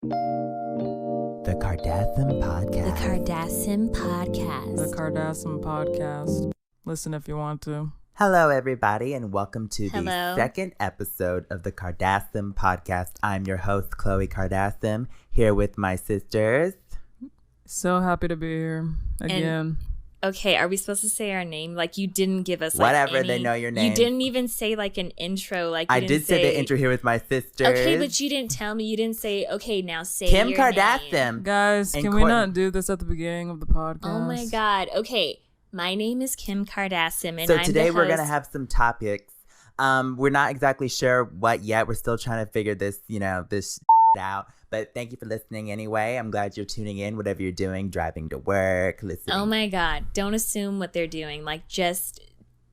The Kardasim Podcast. The Kardasim Podcast. The Kardasim Podcast. Listen if you want to. Hello, everybody, and welcome to the Hello. second episode of the Kardasim Podcast. I'm your host, Khloe Kardasim, here with my sisters. So happy to be here again. Okay, are we supposed to say our name? Like, you didn't give us Whatever, they know your name. You didn't even say like an intro. Like, I did say the intro here with my sisters. Okay, but you didn't tell me. You didn't say, okay, now say Kim your Kardashian. name. Guys, And can we Kourtney. not do this at the beginning of the podcast? Oh my God. Okay, my name is Kim Kardashian, and So I'm today the we're going to host. have some topics. We're not exactly sure what yet. We're still trying to figure this, this out. But thank you for listening anyway. I'm glad you're tuning in, whatever you're doing, driving to work, listening. Oh my God. Don't assume what they're doing. Like, just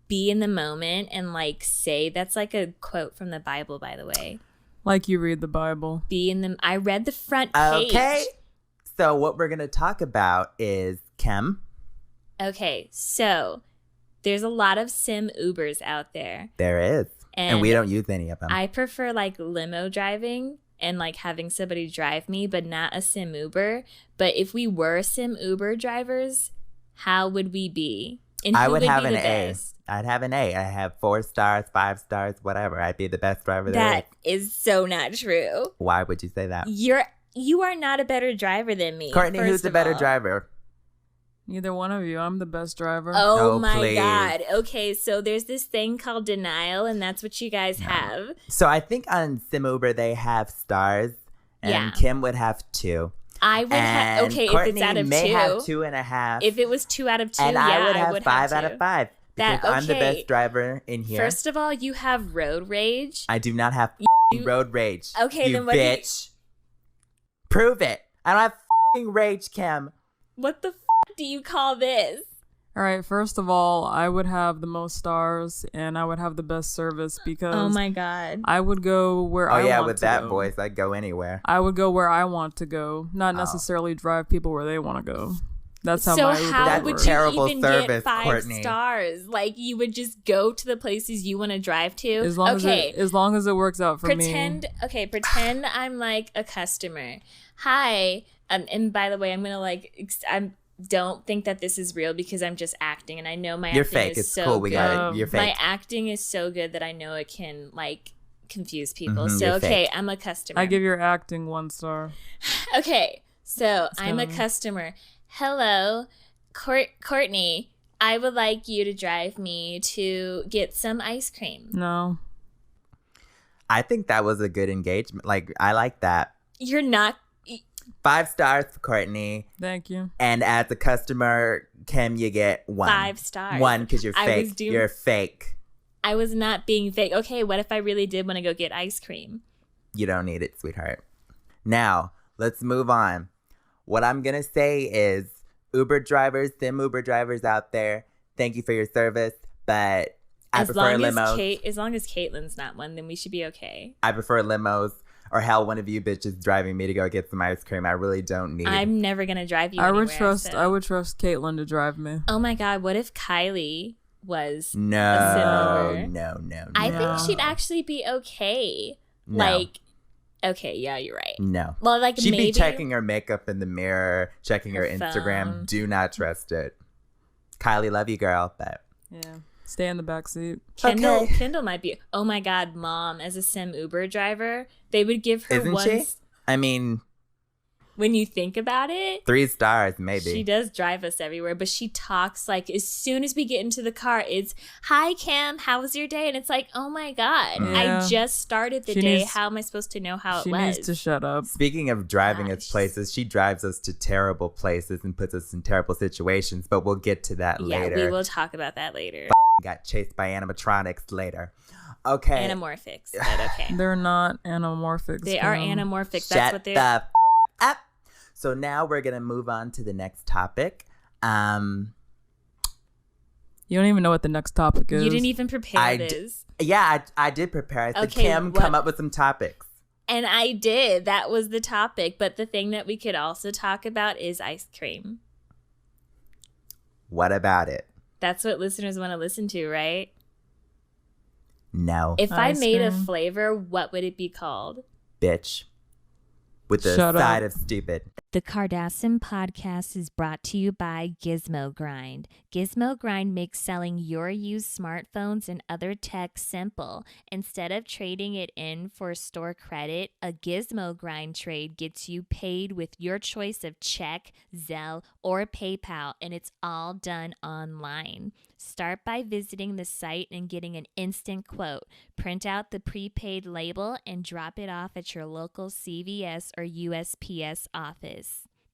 be in the moment and like say, that's like a quote from the Bible, by the way. Like you read the Bible. I read the front page. Okay. So what we're going to talk about is Kim. Okay, so there's a lot of sim Ubers out there. There is. And we don't use any of them. I prefer like limo driving and like having somebody drive me, but not a sim Uber. But if we were sim Uber drivers, how would we be? And I who would have be an the A. best? I'd have an A. I have 4 stars, 5 stars, whatever. I'd be the best driver there That is so not true. Why would you say that? You are not a better driver than me. Kourtney, who's first the of better all. driver? Neither one of you. I'm the best driver. Oh Oh, my please. God. Okay, so there's this thing called denial, and that's what you guys have. So I think on Sim Uber they have stars, and Yeah. Kim would have 2. I would have, And okay, Kourtney if it's out of may 2. have 2.5. If it was 2 out of 2, and yeah, I would have 5 out of 5. Because That- I'm the okay. best driver in here. First of all, you have road rage. I do not have You- road rage. Okay, you then what do you- bitch. Prove it. I don't have rage, Kim. What the do you call this? All right, first of all, I would have the most stars and I would have the best service because Oh my God. I would go where Oh I yeah, want with to that go. voice, I'd go anywhere. I would go where I want to go, not Oh. necessarily drive people where they want to go. That's how So my Uber how That's would works. you terrible even service, get 5 Kourtney. stars? Like, you would just go to the places you want to drive to? As long as it works out for me. Pretend I'm like a customer. Hi. And by the way, I'm going to like, don't think that this is real because I'm just acting, and I know my You're acting fake. is It's so cool. We good. got it. You're My fake. acting is so good that I know it can like confuse people. Mhm, So you're okay, fake. I'm a customer. I give your acting 1 star. Okay, so I'm a go. customer. Hello, Kourtney. I would like you to drive me to get some ice cream. No. I think that was a good engagement. Like, I like that. You're not. 5 stars for Kourtney. Thank you. And as a customer, Kim, you get 1. 5 stars. 1 because you're I was fake. doing- You're fake. I was not being fake. Okay, what if I really did want to go get ice cream? You don't need it, sweetheart. Now, let's move on. What I'm going to say is Uber drivers, sim Uber drivers out there, thank you for your service, but I prefer limos. As long as Caitlin's not one, then we should be okay. I prefer limos, or hell, one of you bitches driving me to go get some ice cream. I really don't need. I'm never gonna drive you. I would anywhere, trust so- I would trust Caitlin to drive me. Oh my God! What if Kylie was? No, Sim Uber. no. I No. think she'd actually be okay. No. Like, okay, yeah, you're right. No. Well, like She'd maybe be checking her makeup in the mirror, checking her Her Instagram. phone. Do not trust it. Kylie, love you, girl, but Yeah. Stay in the back seat. Kendall. Okay. Kendall might be. Oh my God, Mom, as a sim Uber driver, they would give her isn't one. she? I mean, When you think about it, 3 stars, maybe. she does drive us everywhere, but she talks like as soon as we get into the car, it's "Hi Kim, how was your day?" And it's like, oh my God, Yeah. I just started the She day. needs- How am I supposed to know how She it was? needs to shut up. Speaking of driving us Gosh. places, she drives us to terrible places and puts us in terrible situations, but we'll get to that yeah, later. we will talk about that later. Got chased by animatronics later. Okay. Anamorphics, but okay. They're not anamorphic. They are anamorphic. That's Shut what the they're. up. So now we're going to move on to the next topic. You don't even know what the next topic is. You didn't even prepare I this. I did prepare. I said, Okay, Kim, what- come up with some topics. And I did. That was the topic. But the thing that we could also talk about is ice cream. What about it? That's what listeners want to listen to, right? No, If I Ice made a cream. flavor, what would it be called? bitch. with the Shut side up. of stupid. The Kardasim Podcast is brought to you by Gizmo Grind. Gizmo Grind makes selling your used smartphones and other tech simple. Instead of trading it in for store credit, a Gizmo Grind trade gets you paid with your choice of check, Zelle, or PayPal, and it's all done online. Start by visiting the site and getting an instant quote. Print out the prepaid label and drop it off at your local CVS or USPS office.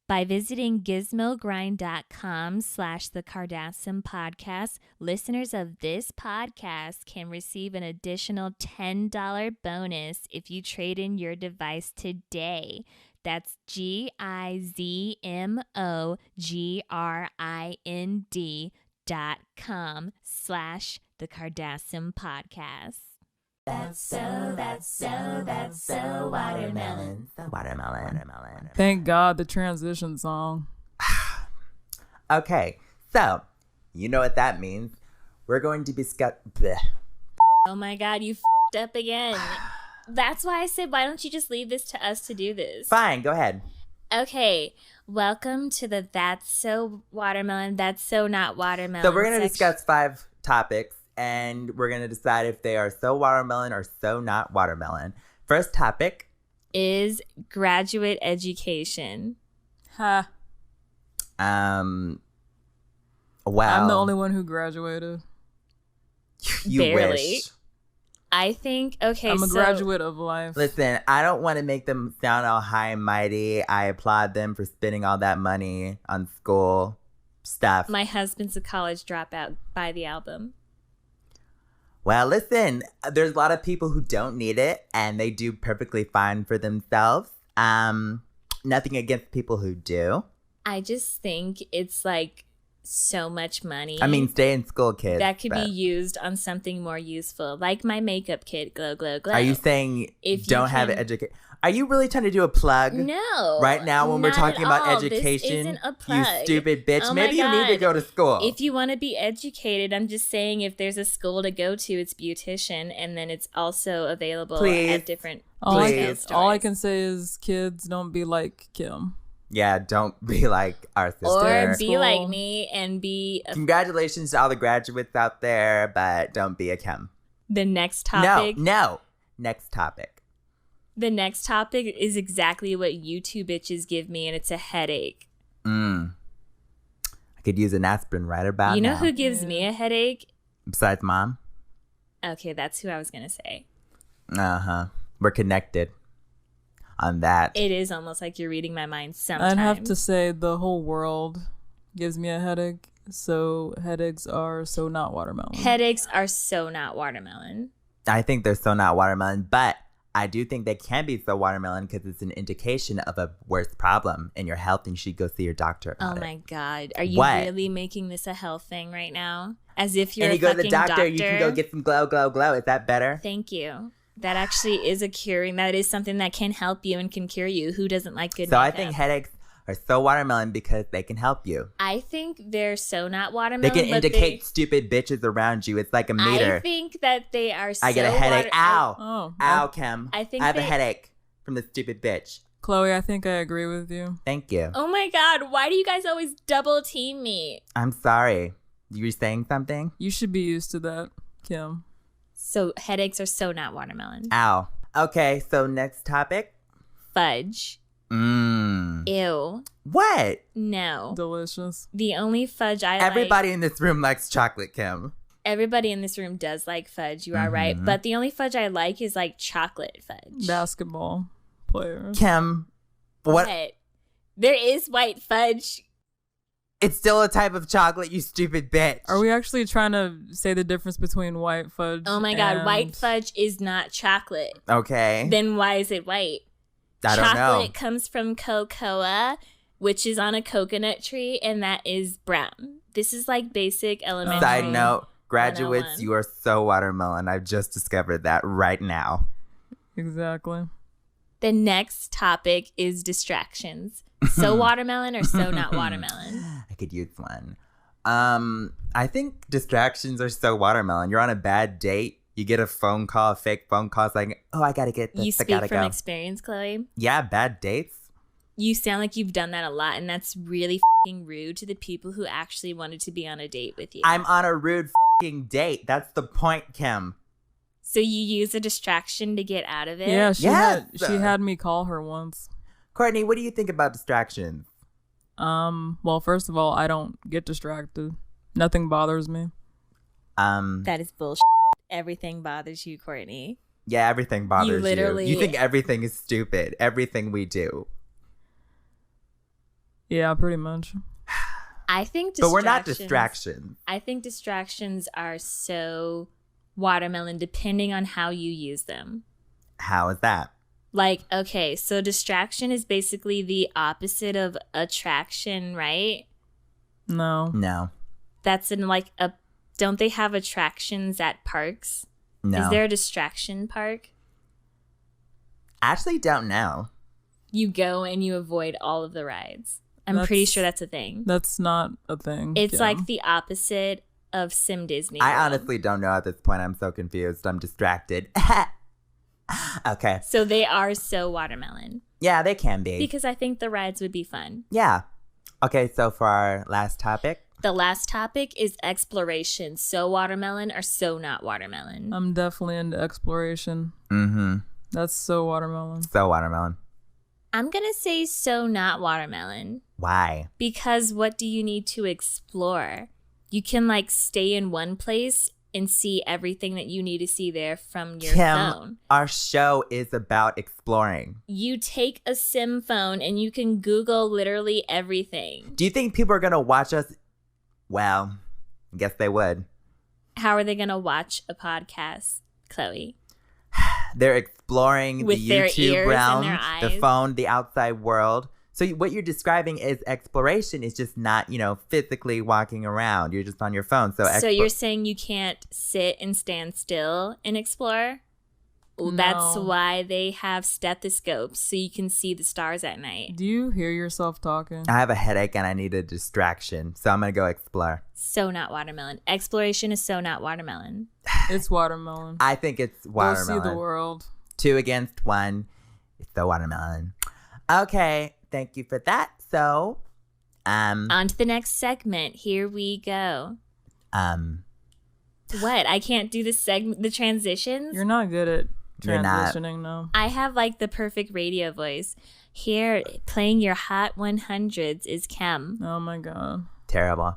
By visiting gizmogrind.com/the Kardasim Podcast, listeners of this podcast can receive an additional $10 bonus if you trade in your device today. That's gizmogrind.com/the Kardasim Podcast. That's so watermelon. Watermelon. Thank God the transition song. Okay, so you know what that means. We're going to be Oh my God, you f***ed up again. That's why I said, why don't you just leave this to us to do this? Fine, go ahead. Okay, welcome to the That's So Watermelon, That's So Not Watermelon. So we're going to discuss 5 topics, and we're going to decide if they are so watermelon or so not watermelon. First topic is graduate education. Ha. Well, I'm the only one who graduated. You Barely. wish. I think, okay, I'm a graduate of life. Listen, I don't want to make them sound all high and mighty. I applaud them for spending all that money on school stuff. My husband's a college dropout. Buy the album. Well, listen, there's a lot of people who don't need it, and they do perfectly fine for themselves. Nothing against people who do. I just think it's like so much money. I mean, stay in school, kids. That could but be used on something more useful, like my makeup kit, Glow Glow Glow. Are you saying If you don't have can- education? Are you really trying to do a plug? No. Right now when we're not talking at about all. education, This isn't a you plug. stupid bitch. Oh Maybe my you need to God. go to school. If you want to be educated, I'm just saying if there's a school to go to, it's beautician, and then it's also available Please. at different all I, retail can, stores. all I can say is kids don't be like Kim. Yeah, don't be like our sister. Or be School. like me and be Congratulations to all the graduates out there, but don't be a Kim. the next topic. No. Next topic. The next topic is exactly what you two bitches give me, and it's a headache. I could use an aspirin right about You know now. who gives me a headache? Besides mom? Okay, that's who I was going to say. Uh-huh. We're connected on that. It is almost like you're reading my mind sometimes. I'd have to say the whole world gives me a headache. So headaches are so not watermelon. Headaches are so not watermelon. I think they're so not watermelon, but I do think they can be so watermelon because it's an indication of a worse problem in your health, and you should go see your doctor Oh about it. my God. Are you What? really making this a health thing right now? As if you're And you a go to the fucking doctor, you can go get some glow, glow, glow. Is that better? Thank you. That actually is a curing. That is something that can help you and can cure you. Who doesn't like good So I makeup? think headaches are so watermelon because they can help you. I think they're so not They watermelon. can but indicate stupid bitches around you. It's like a meter. I think that they are so I get a headache. Ow. Oh, Ow, Kim. I think I have a they- headache from the stupid bitch. Khloe, I think I agree with you. Thank you. Oh my God. Why do you guys always double team me? I'm sorry. You were saying something? You should be used to that, Kim. So headaches are so not watermelon. Ow. Okay, so next topic. Fudge. Ew. What? No. Delicious. The only fudge I like. Everybody in this room likes chocolate, Kim. Everybody in this room does like fudge. You are right. But the only fudge I like is like chocolate fudge. Basketball players. Kim, what? But there is white fudge. It's still a type of chocolate, you stupid bitch. Are we actually trying to say the difference between white fudge? Oh my God. and- White fudge is not chocolate. Okay. Then why is it white? I don't know. Chocolate comes from cocoa, which is on a coconut tree, and that is brown. This is like basic elementary. Side note, graduates, 101. you are so watermelon. I've just discovered that right now. Exactly. The next topic is distractions. So watermelon or so not watermelon? I could use one. I think distractions are so watermelon. You're on a bad date. You get a phone call, a fake phone call. It's like, oh, I got to get this. You I got to speak from go. experience, Khloe. Yeah, bad dates. You sound like you've done that a lot, and that's really fucking rude to the people who actually wanted to be on a date with you. I'm on a rude fucking date. That's the point, Kim. So you use a distraction to get out of it? Yeah, Yes. she had me call her once. Kourtney, what do you think about distractions? Well, first of all, I don't get distracted. Nothing bothers me. That is bullshit. Everything bothers you, Kourtney. Yeah, everything bothers you. literally- You think everything is stupid. Everything we do. Yeah, pretty much. I think But we're not distractions. I think distractions are so watermelon depending on how you use them. How is that? Like, okay, so distraction is basically the opposite of attraction, right? No. No. That's in like a, don't they have attractions at parks? No. Is there a distraction park? Actually, don't know. You go and you avoid all of the rides. I'm pretty sure that's a thing. That's not a thing. It's Kim. like the opposite of Sim Disney I World. honestly don't know at this point. I'm so confused. I'm distracted. Okay. So they are so watermelon. Yeah, they can be. Because I think the rides would be fun. Yeah. Okay, so for our last topic. The last topic is exploration. So watermelon or so not watermelon. I'm definitely into exploration. Mm-hmm. That's so watermelon. So watermelon. I'm going to say so not watermelon. Why? Because what do you need to explore? You can like stay in one place and see everything that you need to see there from your phone. Our show is about exploring. You take a sim phone and you can Google literally everything. Do you think people are going to watch us? Well, I guess they would. How are they going to watch a podcast, Khloe? They're exploring With the their YouTube ears and realm, their the eyes. phone, the outside world. So what you're describing is exploration is just not, physically walking around. You're just on your phone. So you're saying you can't sit and stand still and explore? Well, that's No. why they have stethoscopes so you can see the stars at night. Do you hear yourself talking? I have a headache and I need a distraction. So I'm going to go explore. So not watermelon. Exploration is so not watermelon. It's watermelon. I think it's Go watermelon. see the world. 2 against 1. It's the watermelon. Okay. Thank you for that. So, On to the next segment. Here we go. What? I can't do the transitions? You're not good at You're not. transitioning, no. I have like the perfect radio voice. Here, playing your Hot 100s is Kim. Oh my god. terrible.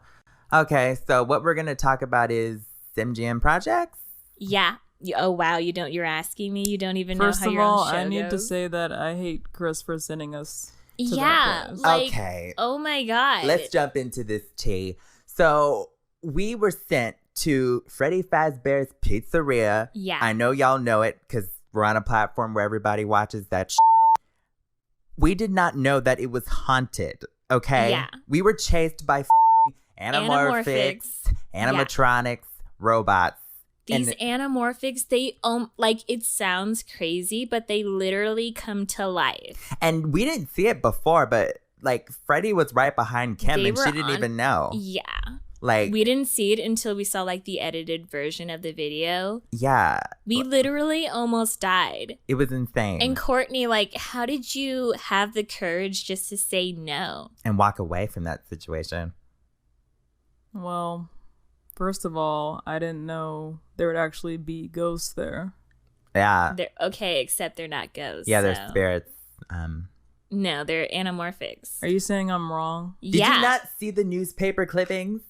Okay. So what we're going to talk about is SimGM projects. Yeah. Oh, wow. You're asking me? You don't even First know how of your all, own show I need to goes? say that I hate Chris for sending us to Yeah. that place. Like, Okay. oh my God. Let's jump into this tea. So we were sent to Freddy Fazbear's Pizzeria. Yeah. I know y'all know it because we're on a platform where everybody watches that. We did not know that it was haunted. Okay. Yeah. We were chased by anamorphics, animatronics, robots. These And- anamorphics, they it sounds crazy, but they literally come to life. And we didn't see it before, but like Freddy was right behind Kim They and she were didn't on- even know. Yeah. Like, We didn't see it until we saw like the edited version of the video. yeah, We literally almost died. it was insane. And Kourtney, like, how did you have the courage just to say no? And walk away from that situation. Well, first of all, I didn't know there would actually be ghosts there. Yeah. They're okay, except they're not ghosts. Yeah, they're so- spirits. No, they're anamorphics. Are you saying I'm wrong? Did yeah. you not see the newspaper clippings?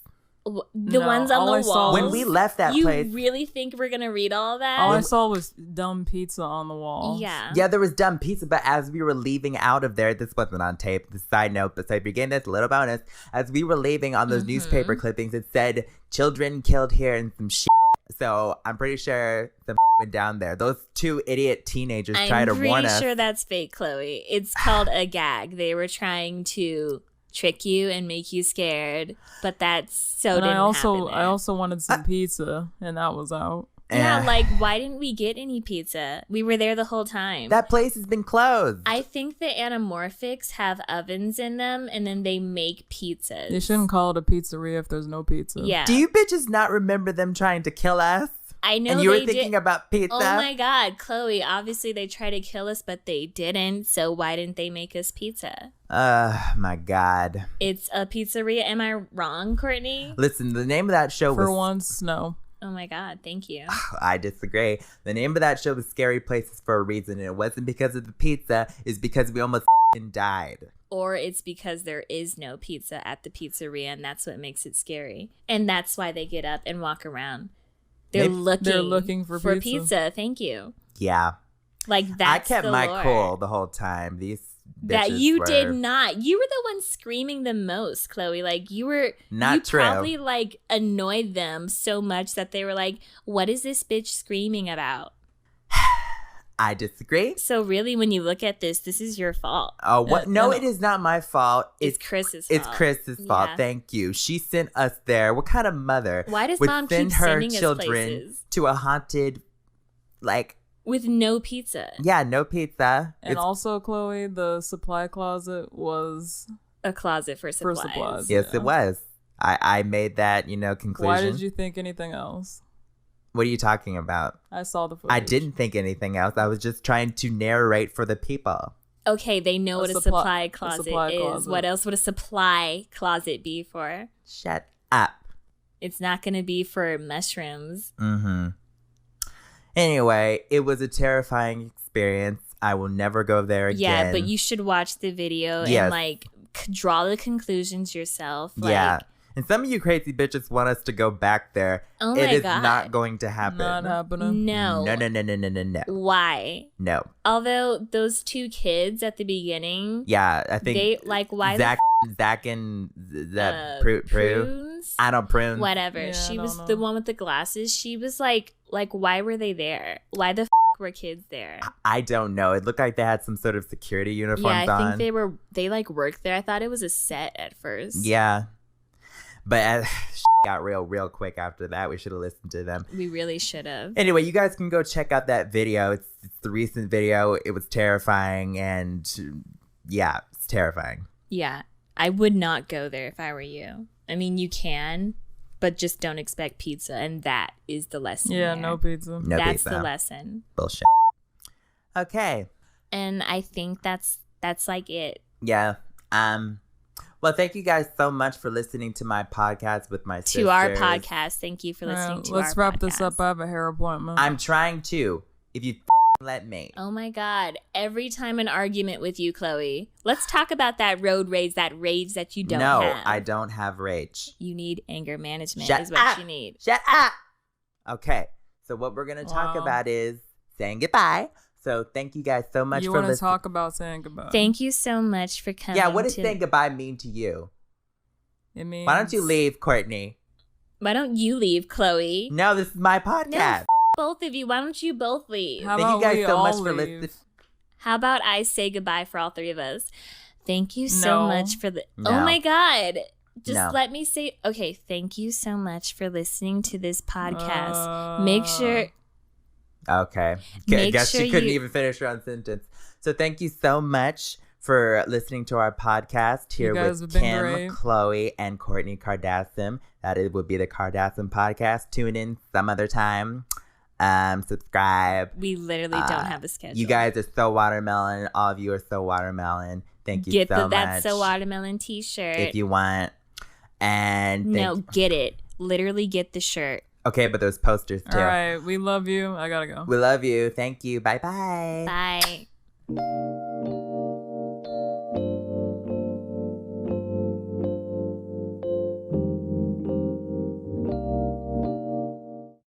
The No, ones on all the I saw walls? When we left that you place, really think we're gonna read all that? All I saw was dumb pizza on the wall. Yeah. yeah, there was dumb pizza, but as we were leaving out of there, this wasn't on tape, the side note, but so if you're getting this little bonus, as we were leaving on those newspaper clippings, it said, children killed here and some shit. So I'm pretty sure some went down there. Those two idiot teenagers tried to warn I'm us. pretty sure that's fake, Khloe. It's called a gag. They were trying to trick you and make you scared, but that's so And didn't I also happen there. wanted some pizza, and that was out. Yeah, Eh. like, why didn't we get any pizza? We were there the whole time. That place has been closed. I think the anamorphics have ovens in them, and then they make pizzas. They shouldn't call it a pizzeria if there's no pizza. Yeah. Do you bitches not remember them trying to kill us? I know. And you were they thinking did. about pizza? Oh my God, Khloe, obviously they tried to kill us, but they didn't. So why didn't they make us pizza? My God. It's a pizzeria. Am I wrong, Kourtney? Listen, the name of that show was... For once, no. Oh my God, thank you. I disagree. The name of that show was Scary Places for a reason, and it wasn't because of the pizza. It's because we almost died. Or it's because there is no pizza at the pizzeria, and that's what makes it scary. And that's why they get up and walk around. They're looking for pizza. Thank you. Yeah. Like, that's I kept the my lore. cool the whole time. These That you were... did not. You were the one screaming the most, Khloe. Like, you true. Probably, like, annoyed them so much that they were like, what is this bitch screaming about? I disagree. So really, when you look at this is your fault. Oh, what? No, it is not my fault. It's Chris's fault. It's Chris's fault. Yeah. Thank you. She sent us there. What kind of mother Why does would mom send keep her sending us children places? to a haunted, like... With no pizza. Yeah, no pizza. And also, Khloe, the supply closet was... A closet for supplies. Yes, yeah. it was. I made that, conclusion. Why did you think anything else? What are you talking about? I saw the footage. I didn't think anything else. I was just trying to narrate for the people. Okay, they know what a supply closet is. Closet. What else would a supply closet be for? Shut up. It's not going to be for mushrooms. Mm-hmm. Anyway, it was a terrifying experience. I will never go there again. Yeah, but you should watch the video and, like, draw the conclusions yourself. Like, yeah. And some of you crazy bitches want us to go back there. Oh it my is God. not going to happen. Not happening. No. No. Why? No. Although those two kids at the beginning, Yeah, I think they like why Zach and that Prue. prunes? I don't prune. Whatever. Yeah, She I was don't the know. one with the glasses. She was like why were they there? Why the were kids there? I don't know. It looked like they had some sort of security uniforms Yeah, I on. think they like worked there. I thought it was a set at first. Yeah. But got real quick after that. We should have listened to them. We really should have. Anyway, you guys can go check out that video. It's the recent video. It was terrifying, and yeah, it's terrifying. Yeah, I would not go there if I were you. I mean, you can, but just don't expect pizza, and that is the lesson. Yeah, there. no pizza. No That's pizza. the lesson. Bullshit. Okay. And I think that's like it. Yeah. Well, thank you guys so much for listening to my podcast with my sisters. To our podcast. Thank you for listening to our podcast. Let's wrap this up. I have a hair appointment. I'm trying to. If you let me. Oh my God. Every time an argument with you, Khloe. Let's talk about that road rage that you don't have. No, I don't have rage. You need anger management Shut is what up. you need. Shut up. Okay. So what we're going to talk Wow. about is saying goodbye. So thank you guys so much you for want to listening. talk about saying goodbye? Thank you so much for coming. Yeah, what does saying goodbye mean to you? It means... Why don't you leave, Kourtney? Why don't you leave, Khloe? No, this is my podcast. Both of you. Why don't you both leave? How Thank you about guys we so all much for leave? listening. How about I say goodbye for all three of us? Thank you so No. much for the... No. Oh my God. Just No. let me say... Okay, thank you so much for listening to this podcast. Make sure... Okay. Make I guess sure she couldn't you- even finish her own sentence. So thank you so much for listening to our podcast here You guys with have been Kim, great. Khloe, and Kourtney Kardasim. That it would be the Kardasim Podcast. Tune in some other time. Subscribe. We literally don't have a schedule. You guys are so watermelon. All of you are so watermelon. Thank you Get so much. That's So Watermelon t-shirt. If you want. And No, get it. Literally get the shirt. okay, but there's posters too. All right, we love you. I gotta go. We love you. Thank you. Bye-bye. Bye.